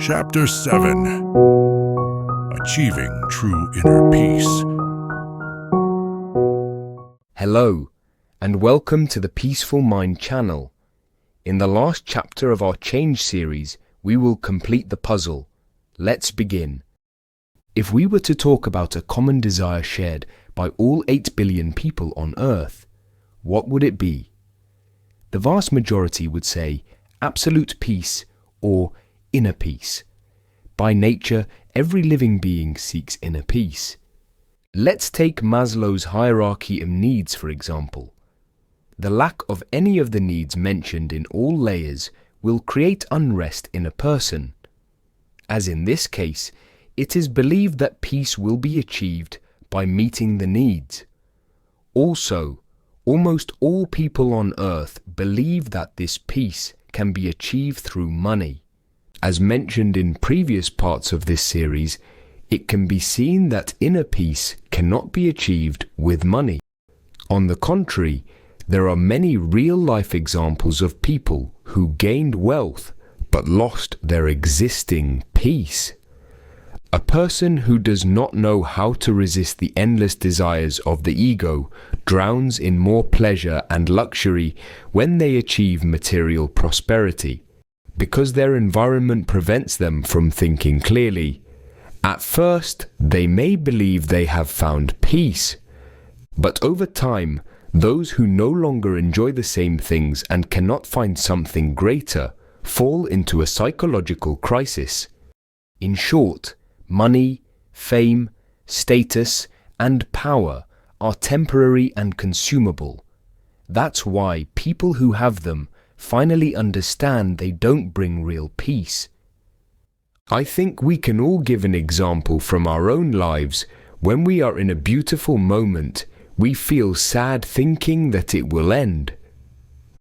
Chapter 7. Achieving True Inner Peace. Hello, and welcome to the Peaceful Mind channel. In the last chapter of our Change series, we will complete the puzzle. Let's begin. If we were to talk about a common desire shared by all 8 billion people on Earth, what would it be? The vast majority would say absolute peace or inner peace. By nature, every living being seeks inner peace. Let's take Maslow's hierarchy of needs, for example. The lack of any of the needs mentioned in all layers will create unrest in a person. As in this case, it is believed that peace will be achieved by meeting the needs. Also, almost all people on Earth believe that this peace can be achieved through money. As mentioned in previous parts of this series, it can be seen that inner peace cannot be achieved with money. On the contrary, there are many real-life examples of people who gained wealth but lost their existing peace. A person who does not know how to resist the endless desires of the ego drowns in more pleasure and luxury when they achieve material prosperity, because their environment prevents them from thinking clearly. At first, they may believe they have found peace, but over time, those who no longer enjoy the same things and cannot find something greater fall into a psychological crisis. In short, money, fame, status, and power are temporary and consumable. That's why people who have them finally understand they don't bring real peace. I think we can all give an example from our own lives. When we are in a beautiful moment, we feel sad thinking that it will end.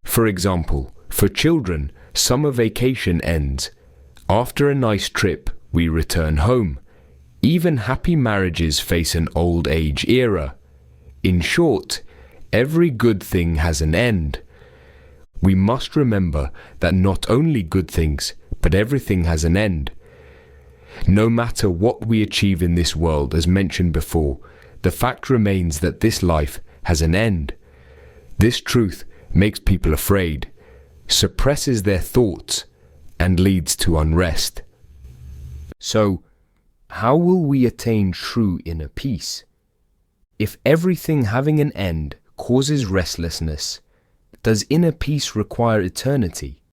For example, for children, summer vacation ends. After a nice trip, we return home. Even happy marriages face an old age era. In short, every good thing has an end. We must remember that not only good things, but everything has an end. No matter what we achieve in this world, as mentioned before, the fact remains that this life has an end. This truth makes people afraid, suppresses their thoughts, and leads to unrest. So, how will we attain true inner peace? If everything having an end causes restlessness, does inner peace require eternity?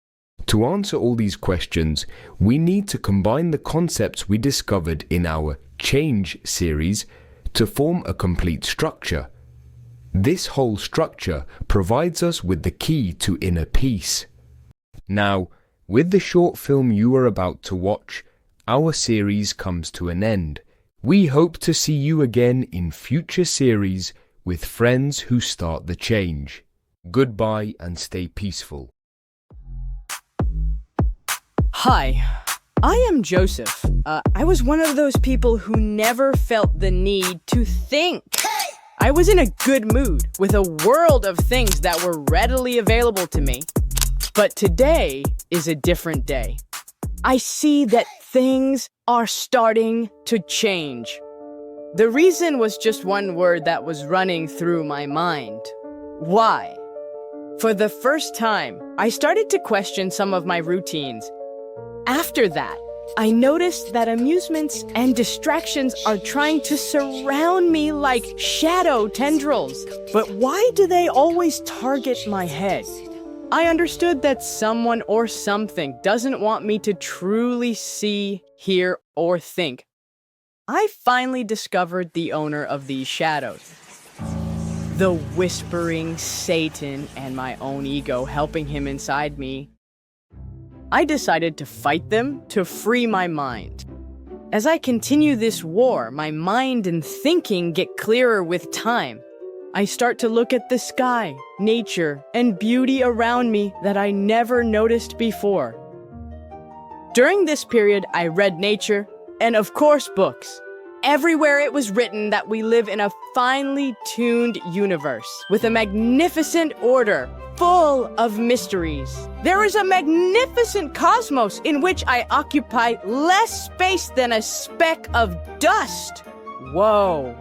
To answer all these questions, we need to combine the concepts we discovered in our Change series to form a complete structure. This whole structure provides us with the key to inner peace. Now, with the short film you are about to watch, our series comes to an end. We hope to see you again in future series with friends who start the change. Goodbye and stay peaceful. Hi, I am Joseph. I was one of those people who never felt the need to think. I was in a good mood with a world of things that were readily available to me. But today is a different day. I see that things are starting to change. The reason was just one word that was running through my mind. Why? For the first time, I started to question some of my routines. After that, I noticed that amusements and distractions are trying to surround me like shadow tendrils. But why do they always target my head? I understood that someone or something doesn't want me to truly see, hear, or think. I finally discovered the owner of these shadows. The whispering Satan and my own ego helping him inside me. I decided to fight them to free my mind. As I continue this war, my mind and thinking get clearer with time. I start to look at the sky, nature, and beauty around me that I never noticed before. During this period, I read nature and, of course, books. Everywhere it was written that we live in a finely tuned universe with a magnificent order full of mysteries. There is a magnificent cosmos in which I occupy less space than a speck of dust. Whoa.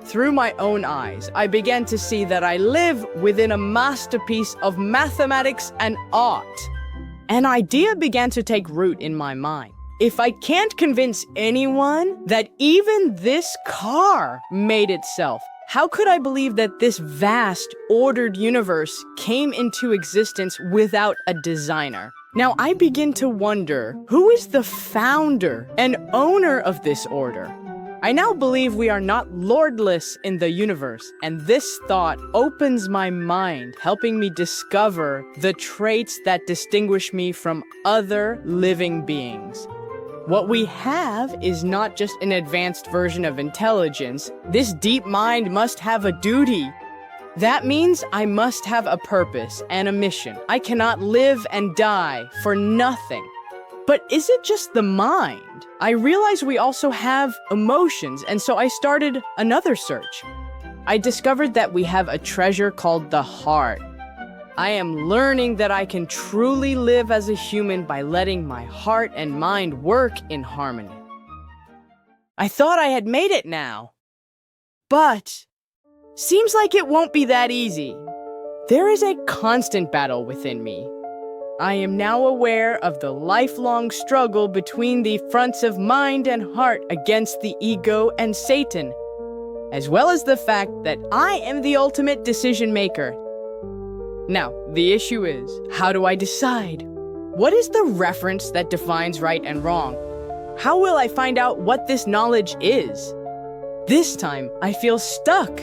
Through my own eyes, I began to see that I live within a masterpiece of mathematics and art. An idea began to take root in my mind. If I can't convince anyone that even this car made itself, how could I believe that this vast, ordered universe came into existence without a designer? Now I begin to wonder, who is the founder and owner of this order? I now believe we are not lordless in the universe, and this thought opens my mind, helping me discover the traits that distinguish me from other living beings. What we have is not just an advanced version of intelligence. This deep mind must have a duty. That means I must have a purpose and a mission. I cannot live and die for nothing. But is it just the mind? I realized we also have emotions, and so I started another search. I discovered that we have a treasure called the heart. I am learning that I can truly live as a human by letting my heart and mind work in harmony. I thought I had made it now. But seems like it won't be that easy. There is a constant battle within me. I am now aware of the lifelong struggle between the fronts of mind and heart against the ego and Satan, as well as the fact that I am the ultimate decision maker. Now, the issue is, how do I decide? What is the reference that defines right and wrong? How will I find out what this knowledge is? This time, I feel stuck.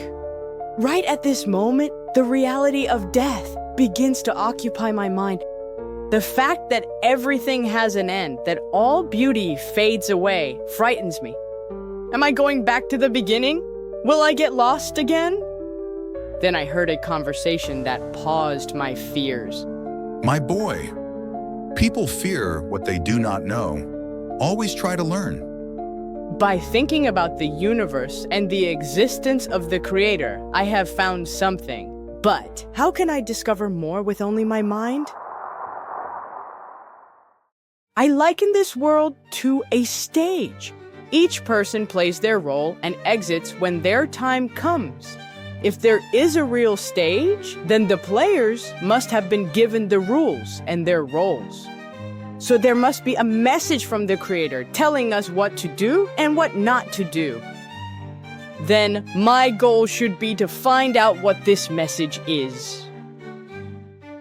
Right at this moment, the reality of death begins to occupy my mind. The fact that everything has an end, that all beauty fades away, frightens me. Am I going back to the beginning? Will I get lost again? Then I heard a conversation that paused my fears. My boy, people fear what they do not know. Always try to learn. By thinking about the universe and the existence of the Creator, I have found something. But how can I discover more with only my mind? I liken this world to a stage. Each person plays their role and exits when their time comes. If there is a real stage, then the players must have been given the rules and their roles. So there must be a message from the Creator telling us what to do and what not to do. Then my goal should be to find out what this message is.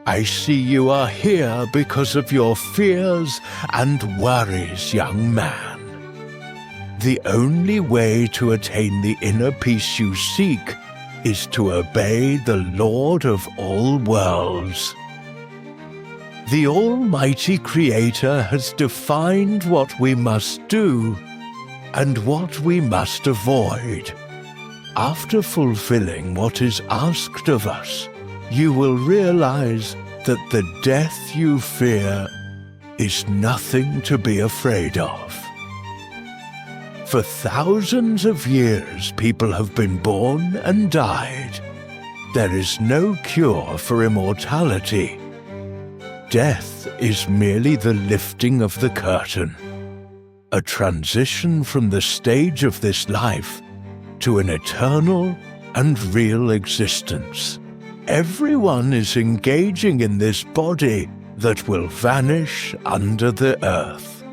I see you are here because of your fears and worries, young man. The only way to attain the inner peace you seek is to obey the Lord of all worlds. The Almighty Creator has defined what we must do and what we must avoid. After fulfilling what is asked of us, you will realize that the death you fear is nothing to be afraid of. For thousands of years, people have been born and died. There is no cure for immortality. Death is merely the lifting of the curtain, a transition from the stage of this life to an eternal and real existence. Everyone is engaging in this body that will vanish under the earth.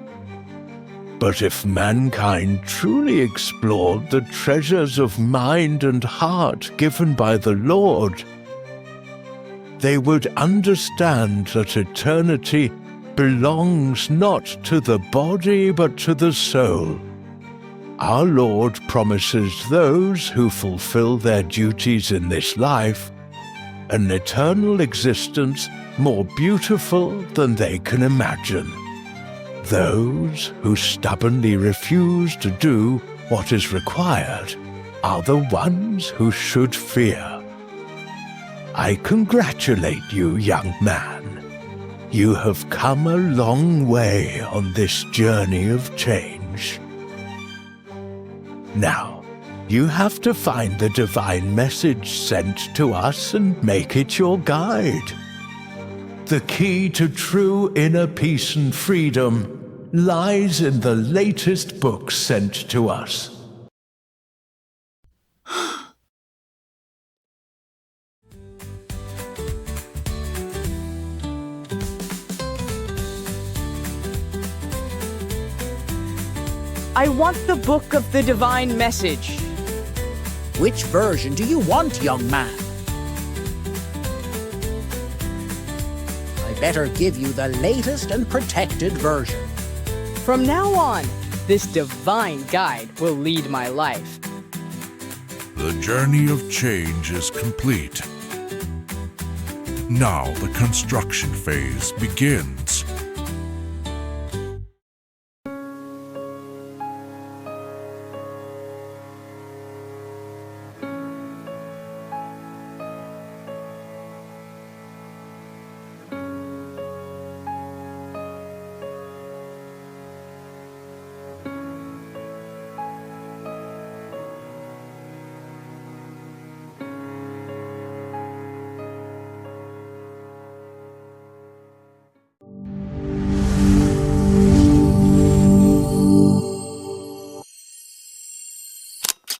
But if mankind truly explored the treasures of mind and heart given by the Lord, they would understand that eternity belongs not to the body but to the soul. Our Lord promises those who fulfill their duties in this life an eternal existence more beautiful than they can imagine. Those who stubbornly refuse to do what is required are the ones who should fear. I congratulate you, young man. You have come a long way on this journey of change. Now, you have to find the divine message sent to us and make it your guide. the key to true inner peace and freedom lies in the latest book sent to us. I want the book of the divine message. Which version do you want, young man? I better give you the latest and protected version. From now on, this divine guide will lead my life. The journey of change is complete. Now the construction phase begins.